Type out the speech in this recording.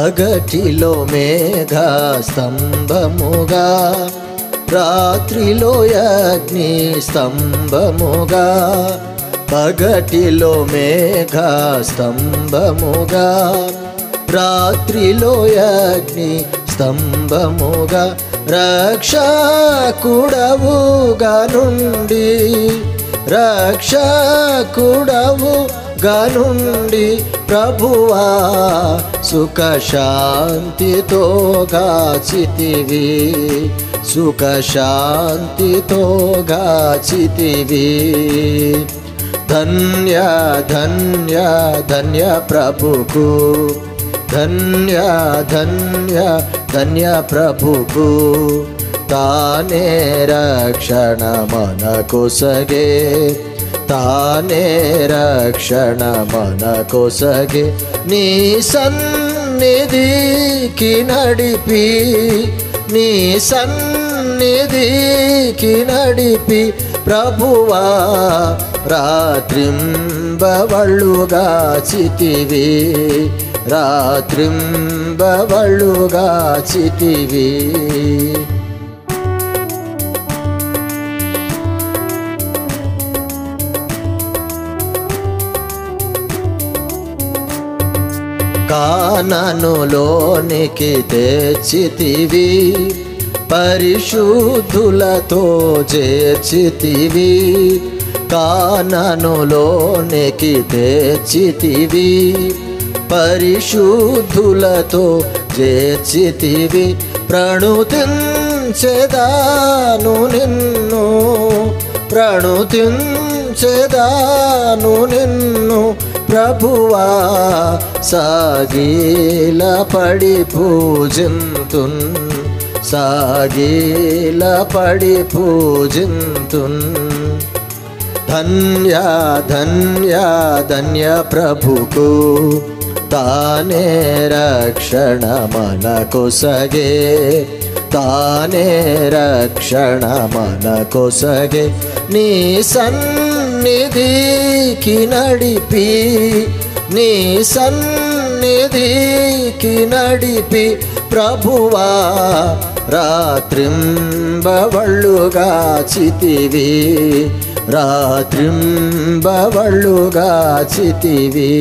పగటిలో మేఘ స్తంభముగా రాత్రిలో అగ్ని స్తంభముగా పగటిలో మేఘ స్తంభముగా రాత్రిలో అగ్ని స్తంభముగా రక్షకుడవుగా నుండి రక్షకుడవుగా నుండి ప్రభువా సుఖశాంతితో గాచితివి సుఖశాంతితో గాచితివి ధన్య ధన్య ధన్య ప్రభుకు ధన్య ధన్య ధన్య ప్రభుకు తానే రక్షణ మనకొసగే తానే రక్షణ మనకొసగే నీ సన్నిధికి నడిపి నీ సన్నిధికి నడిపి ప్రభువా రాత్రింబవళ్ళుగా చితివి రాత్రింబవళ్ళుగా చితివి కానానులోనికి తెచ్చితివి పరిశుద్ధులతో చేర్చితివి కానానులోనికి తెచ్చితివి పరిశుద్ధులతో చేర్చితివి ప్రణుతించెదాను నిన్ను ప్రణుతించెదాను నిన్ను ప్రభువా సాగిల పడి పూజింతున్ సాగిల పడి పూజింతున్ ధన్య ధన్య ధన్య ప్రభుకు తానే రక్షణ మనకొసగే తానే రక్షణ మనకొసగే నీ సన్నిధికి నడిపి నీ సన్నిధికి నడిపి ప్రభువా రాత్రింబవళ్ళుగా చితివి రాత్రింబవళ్ళుగా చితివి